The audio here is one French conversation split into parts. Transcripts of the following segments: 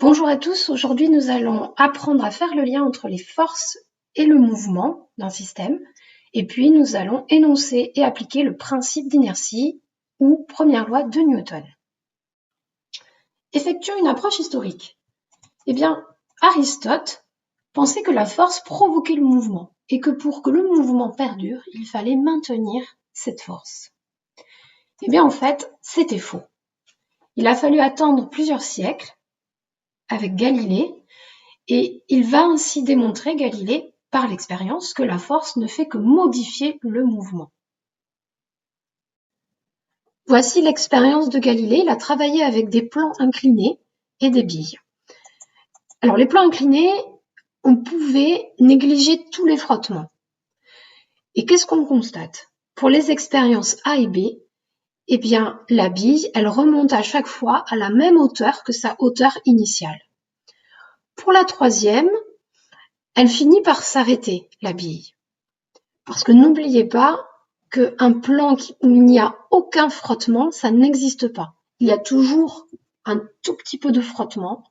Bonjour à tous, aujourd'hui nous allons apprendre à faire le lien entre les forces et le mouvement d'un système, et puis nous allons énoncer et appliquer le principe d'inertie ou première loi de Newton. Effectuons une approche historique. Eh bien, Aristote pensait que la force provoquait le mouvement, et que pour que le mouvement perdure, il fallait maintenir cette force. Eh bien, en fait, c'était faux. Il a fallu attendre plusieurs siècles avec Galilée, et il va ainsi démontrer, Galilée, par l'expérience, que la force ne fait que modifier le mouvement. Voici l'expérience de Galilée. Il a travaillé avec des plans inclinés et des billes. Alors, les plans inclinés, on pouvait négliger tous les frottements. Et qu'est-ce qu'on constate? Pour les expériences A et B, eh bien, la bille, elle remonte à chaque fois à la même hauteur que sa hauteur initiale. Pour la troisième, elle finit par s'arrêter, la bille. Parce que n'oubliez pas qu'un plan où il n'y a aucun frottement, ça n'existe pas. Il y a toujours un tout petit peu de frottement.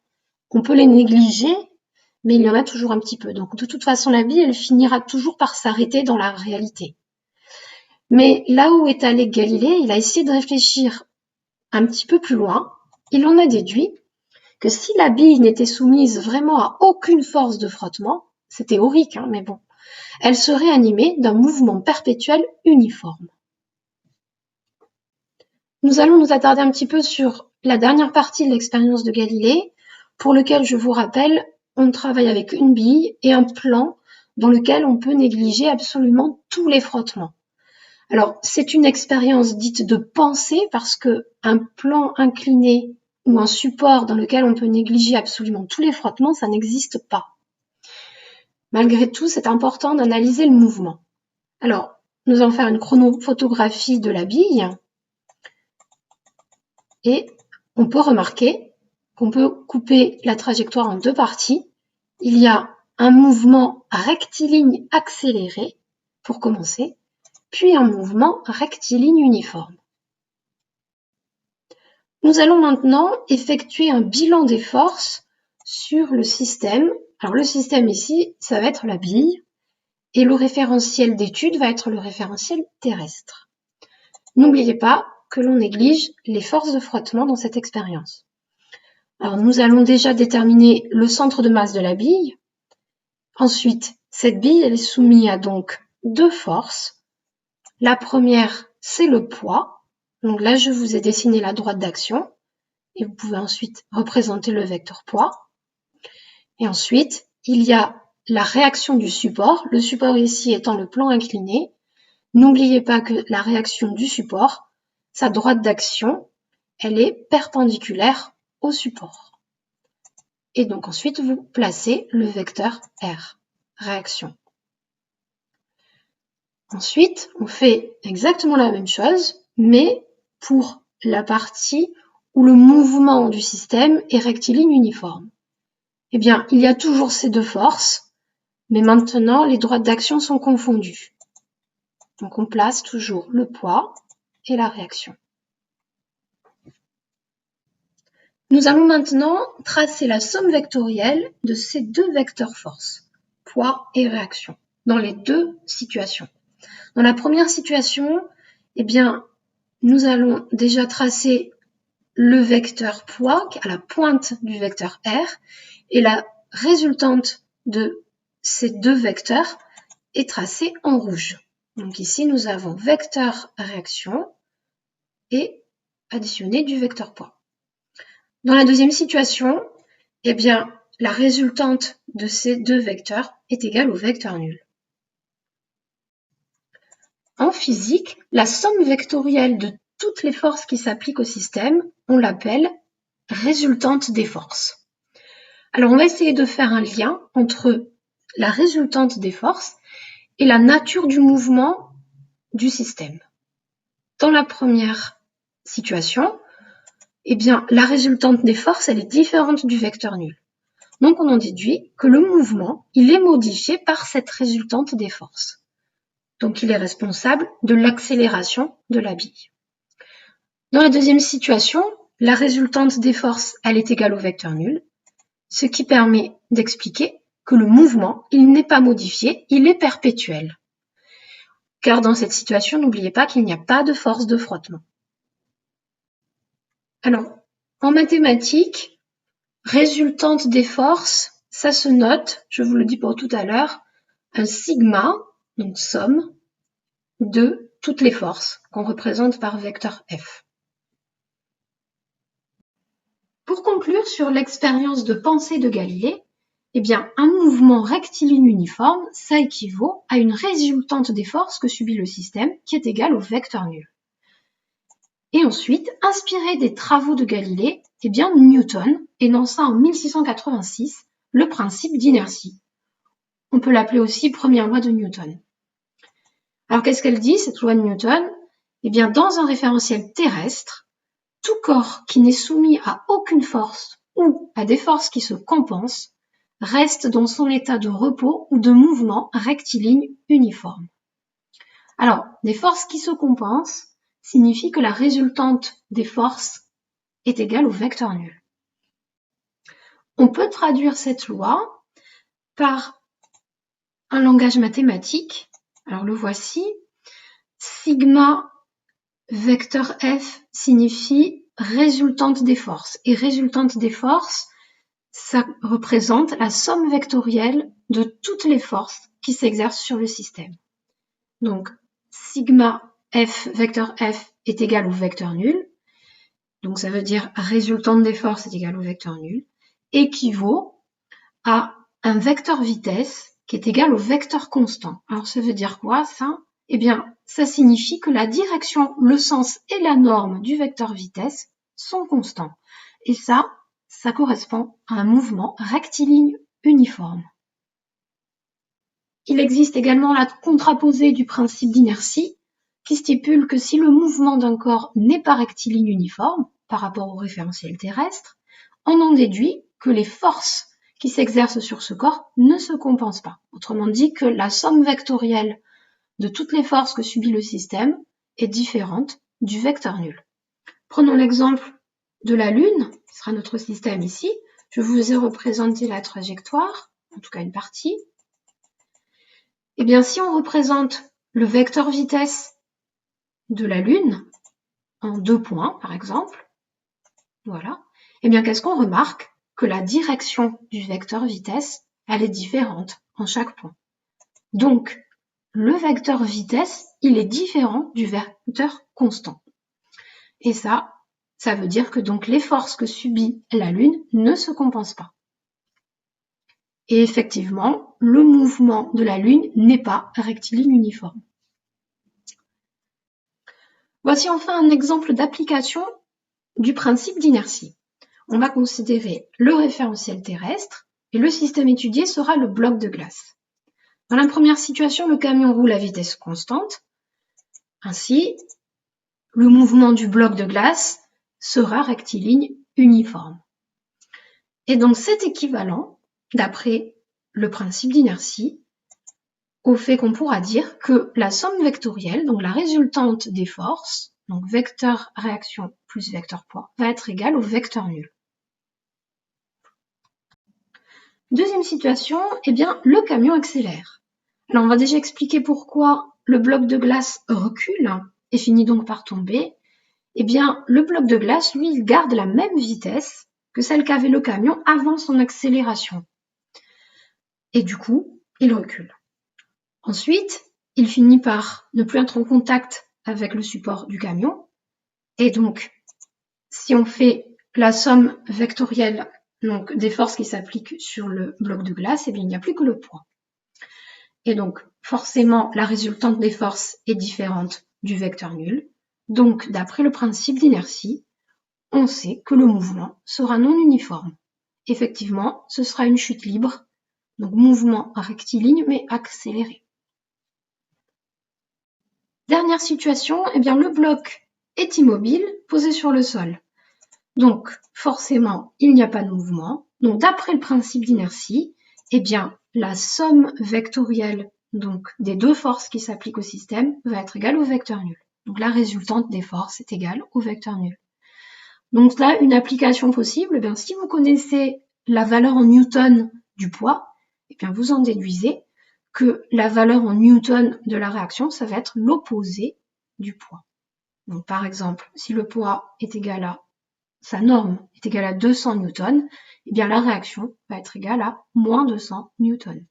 On peut les négliger, mais il y en a toujours un petit peu. Donc de toute façon, la bille, elle finira toujours par s'arrêter dans la réalité. Mais là où est allé Galilée, il a essayé de réfléchir un petit peu plus loin. Il en a déduit que si la bille n'était soumise vraiment à aucune force de frottement, c'est théorique, mais bon, elle serait animée d'un mouvement perpétuel uniforme. Nous allons nous attarder un petit peu sur la dernière partie de l'expérience de Galilée, pour lequel, je vous rappelle, on travaille avec une bille et un plan dans lequel on peut négliger absolument tous les frottements. Alors, c'est une expérience dite de pensée parce que un plan incliné ou un support dans lequel on peut négliger absolument tous les frottements, ça n'existe pas. Malgré tout, c'est important d'analyser le mouvement. Alors, nous allons faire une chronophotographie de la bille et on peut remarquer qu'on peut couper la trajectoire en deux parties. Il y a un mouvement rectiligne accéléré pour commencer, puis un mouvement rectiligne uniforme. Nous allons maintenant effectuer un bilan des forces sur le système. Alors le système ici, ça va être la bille et le référentiel d'étude va être le référentiel terrestre. N'oubliez pas que l'on néglige les forces de frottement dans cette expérience. Alors nous allons déjà déterminer le centre de masse de la bille. Ensuite, cette bille elle est soumise à donc deux forces. La première, c'est le poids. Donc là, je vous ai dessiné la droite d'action. Et vous pouvez ensuite représenter le vecteur poids. Et ensuite, il y a la réaction du support, le support ici étant le plan incliné. N'oubliez pas que la réaction du support, sa droite d'action, elle est perpendiculaire au support. Et donc ensuite, vous placez le vecteur R, réaction. Ensuite, on fait exactement la même chose, mais pour la partie où le mouvement du système est rectiligne uniforme. Eh bien, il y a toujours ces deux forces, mais maintenant, les droites d'action sont confondues. Donc, on place toujours le poids et la réaction. Nous allons maintenant tracer la somme vectorielle de ces deux vecteurs force, poids et réaction, dans les deux situations. Dans la première situation, eh bien, nous allons déjà tracer le vecteur poids à la pointe du vecteur R et la résultante de ces deux vecteurs est tracée en rouge. Donc ici, nous avons vecteur réaction et additionné du vecteur poids. Dans la deuxième situation, eh bien, la résultante de ces deux vecteurs est égale au vecteur nul. En physique, la somme vectorielle de toutes les forces qui s'appliquent au système, on l'appelle résultante des forces. Alors, on va essayer de faire un lien entre la résultante des forces et la nature du mouvement du système. Dans la première situation, eh bien, la résultante des forces, elle est différente du vecteur nul. Donc, on en déduit que le mouvement, il est modifié par cette résultante des forces. Donc, il est responsable de l'accélération de la bille. Dans la deuxième situation, la résultante des forces, elle est égale au vecteur nul. ce qui permet d'expliquer que le mouvement, il n'est pas modifié, il est perpétuel. Car dans cette situation, n'oubliez pas qu'il n'y a pas de force de frottement. Alors, en mathématiques, résultante des forces, ça se note, je vous le dis pour tout à l'heure, un sigma, donc somme, de toutes les forces qu'on représente par vecteur F. Pour conclure sur l'expérience de pensée de Galilée, eh bien, un mouvement rectiligne uniforme, ça équivaut à une résultante des forces que subit le système qui est égale au vecteur nul. Et ensuite, inspiré des travaux de Galilée, eh bien, Newton énonça en 1686 le principe d'inertie. On peut l'appeler aussi première loi de Newton. Alors, qu'est-ce qu'elle dit, cette loi de Newton? Eh bien, dans un référentiel terrestre, tout corps qui n'est soumis à aucune force ou à des forces qui se compensent reste dans son état de repos ou de mouvement rectiligne uniforme. Alors, des forces qui se compensent signifie que la résultante des forces est égale au vecteur nul. On peut traduire cette loi par un langage mathématique. Alors le voici. Sigma vecteur F signifie résultante des forces. Et résultante des forces, ça représente la somme vectorielle de toutes les forces qui s'exercent sur le système. Donc, sigma F, vecteur F, est égal au vecteur nul. Donc, ça veut dire résultante des forces est égal au vecteur nul, équivaut à un vecteur vitesse qui est égal au vecteur constant. Alors, ça veut dire quoi, ça? Eh bien, ça signifie que la direction, le sens et la norme du vecteur vitesse sont constants. Et ça correspond à un mouvement rectiligne uniforme. Il existe également la contraposée du principe d'inertie qui stipule que si le mouvement d'un corps n'est pas rectiligne uniforme par rapport au référentiel terrestre, on en déduit que les forces qui s'exercent sur ce corps ne se compensent pas. Autrement dit, que la somme vectorielle de toutes les forces que subit le système est différente du vecteur nul. Prenons l'exemple de la Lune, qui sera notre système ici. Je vous ai représenté la trajectoire, en tout cas une partie. Eh bien, si on représente le vecteur vitesse de la Lune en 2 points, par exemple, voilà, eh bien, qu'est-ce qu'on remarque? Que la direction du vecteur vitesse, elle est différente en chaque point. Donc, le vecteur vitesse, il est différent du vecteur constant. Et ça veut dire que donc les forces que subit la Lune ne se compensent pas. Et effectivement, le mouvement de la Lune n'est pas rectiligne uniforme. Voici enfin un exemple d'application du principe d'inertie. On va considérer le référentiel terrestre et le système étudié sera le bloc de glace. Dans la première situation, le camion roule à vitesse constante. Ainsi, le mouvement du bloc de glace sera rectiligne uniforme. Et donc c'est équivalent, d'après le principe d'inertie, au fait qu'on pourra dire que la somme vectorielle, donc la résultante des forces, donc vecteur réaction plus vecteur poids, va être égale au vecteur nul. Deuxième situation, eh bien, le camion accélère. Alors on va déjà expliquer pourquoi le bloc de glace recule et finit donc par tomber. Eh bien, le bloc de glace, lui, il garde la même vitesse que celle qu'avait le camion avant son accélération. Et du coup, il recule. Ensuite, il finit par ne plus être en contact avec le support du camion. Et donc, si on fait la somme vectorielle donc, des forces qui s'appliquent sur le bloc de glace, eh bien, il n'y a plus que le poids. Et donc, forcément, la résultante des forces est différente du vecteur nul. Donc, d'après le principe d'inertie, on sait que le mouvement sera non uniforme. Effectivement, ce sera une chute libre, donc mouvement rectiligne mais accéléré. Dernière situation, eh bien, le bloc est immobile, posé sur le sol. Donc, forcément, il n'y a pas de mouvement. Donc, d'après le principe d'inertie, eh bien, la somme vectorielle donc, des deux forces qui s'appliquent au système va être égale au vecteur nul. Donc, la résultante des forces est égale au vecteur nul. Donc là, une application possible, eh bien, si vous connaissez la valeur en newton du poids, et bien vous en déduisez que la valeur en newton de la réaction, ça va être l'opposé du poids. Donc par exemple, si le poids est égal à, sa norme est égale à 200 newtons, et bien la réaction va être égale à moins 200 newtons.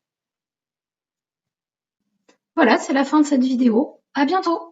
Voilà, c'est la fin de cette vidéo. À bientôt!